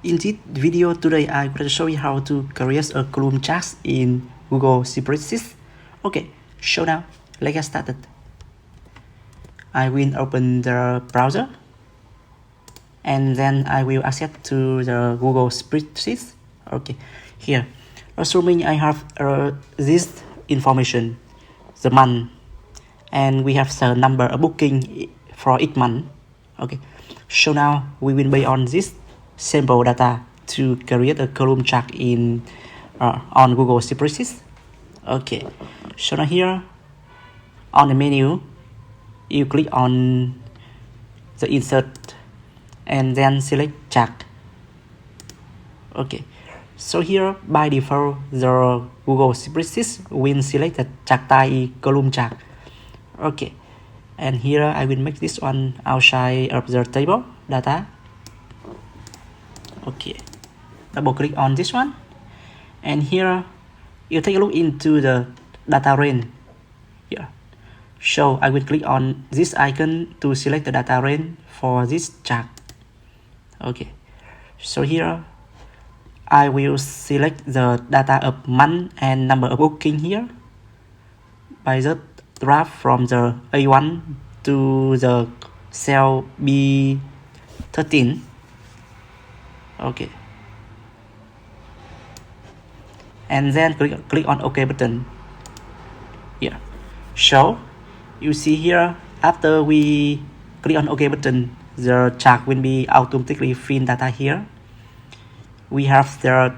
In this video today, I will show you how to create a column chart in Google Spreadsheet. Okay, so now let's get started. I will open the browser and then I will access to the Google Spreadsheet. Okay, here, assuming I have this information, the month, and we have the number of booking for each month. Okay, so now we will base on this sample data to create a column chart in on Google Spreadsheet. Okay, so now here on the menu, you click on the insert and then select chart. Okay, so here by default the Google Spreadsheet will select the chart type column chart. Okay, and here I will make this one outside of the table data. Okay, double click on this one, and here you take a look into the data range here. So I will click on this icon to select the data range for this chart. Okay, so here I will select the data of month and number of booking here by the graph from the A1 to the cell B13. Okay, and then click on OK button here. So you see here, after we click on OK button, the chart will be automatically fill data here. We have the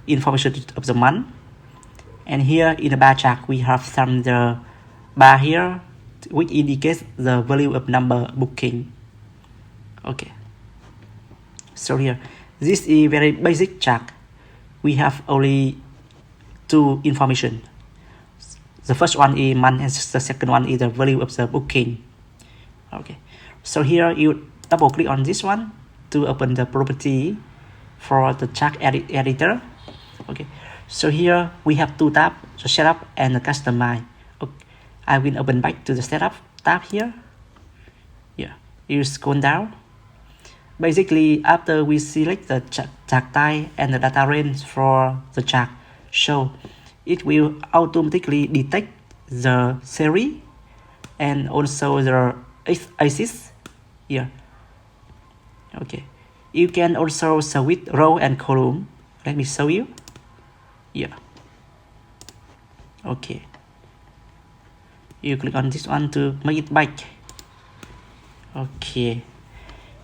information of the month, and here in the bar chart we have some the bar here which indicates the value of number booking. Okay, so here this is very basic chart. We have only two information. The first one is month and the second one is the value of the booking. Okay, so here you double click on this one to open the property for the chart editor. Okay, so here we have two tabs, the setup and the customize. Okay, I will open back to the setup tab here. Yeah, you scroll down. Basically, after we select the chart type and the data range for the chart, so it will automatically detect the series and also the axis here. Okay, you can also switch row and column. Let me show you. Yeah. Okay, you click on this one to make it back. Okay,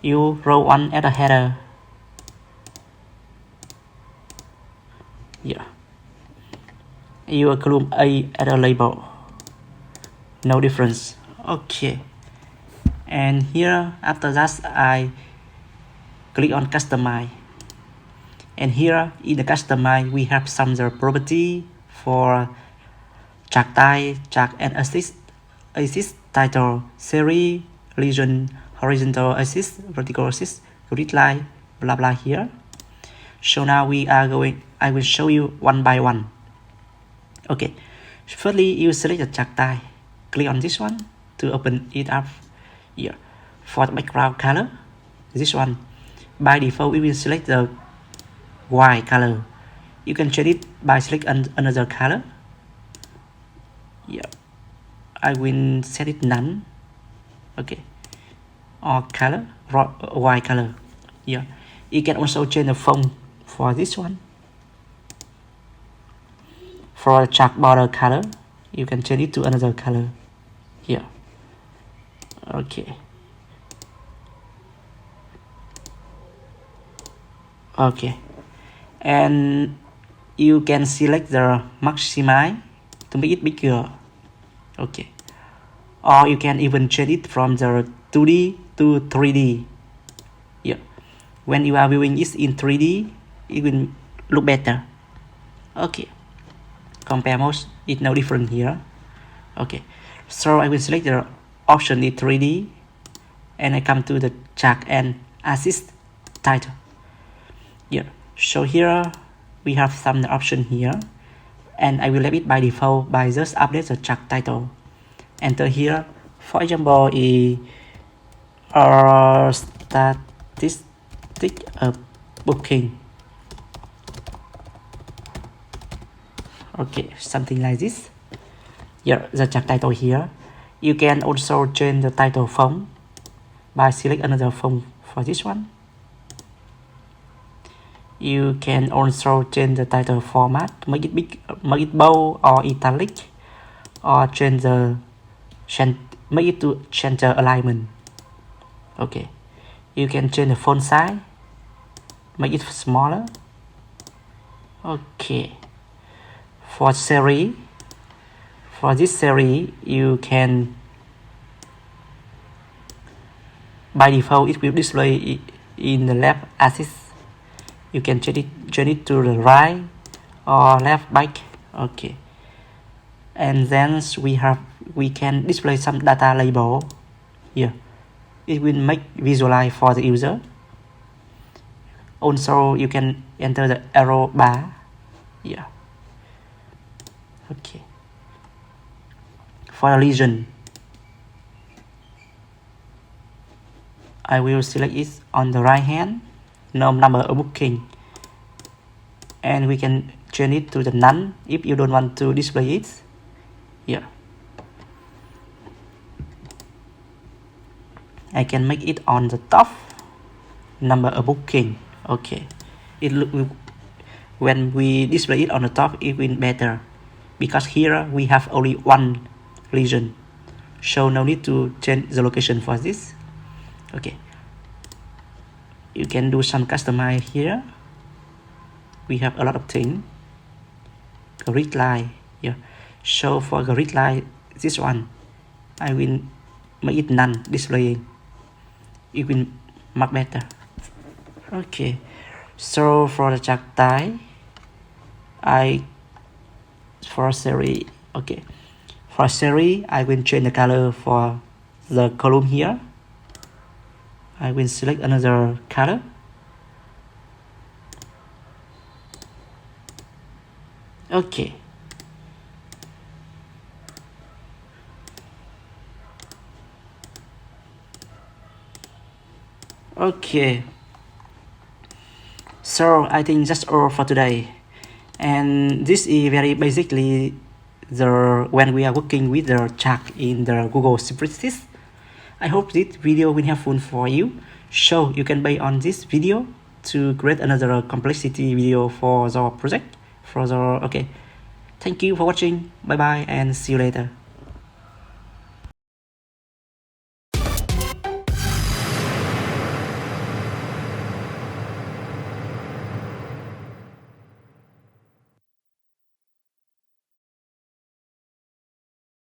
you row one at a header. Yeah, you column A at a label. No difference. Okay, and here after that I click on customize, and here in the customize we have some the property for chart type, chart and axis title, series, region, horizontal axis, vertical axis, grid line, blah blah here. So now I will show you one by one. Okay, firstly you select the chart type, click on this one to open it up here. For the background color, this one by default we will select the white color. You can change it by select another color. Yeah, I will set it none. Okay, or color white color. Yeah, you can also change the font for this one. For the chart border color, you can change it to another color here. Okay. Okay, and you can select the maximize to make it bigger. Okay, or you can even change it from the 2D to 3D. Yeah, when you are viewing it in 3D, it will look better. Okay, compare most, it's no different here. Okay, so I will select the option in 3D, and I come to the chart and axis title. Yeah, so here we have some option here, and I will leave it by default by just update the chart title. Enter here, for example, is statistic tick a booking. Okay, something like this. Here, the chart title here. You can also change the title font by select another font for this one. You can also change the title format, make it big, make it bold or italic, or make it to center alignment. Okay, you can change the font size, make it smaller. Okay, for this series, you can, by default, it will display in the left axis. You can change it to the right or left back. Okay, and then we can display some data label here. It will make visualize for the user. Also, you can enter the arrow bar here. Okay, for the region, I will select it on the right hand, number of booking, and we can change it to the none if you don't want to display it here. I can make it on the top, number of booking. Okay, when we display it on the top, it will better, because here we have only one region, so no need to change the location for this. Okay, you can do some customize here. We have a lot of things. Grid line here. So for grid line, this one, I will make it none displaying. It will much better. Okay, so for the chart type, for series, okay, for series, I will change the color for the column here. I will select another color. Okay. Okay. So I think that's all for today. And this is very basically when we are working with the chart in the Google Spreadsheet. I hope this video will be helpful for you. So you can buy on this video to create another complexity video for your project. Okay. Thank you for watching. Bye bye and see you later.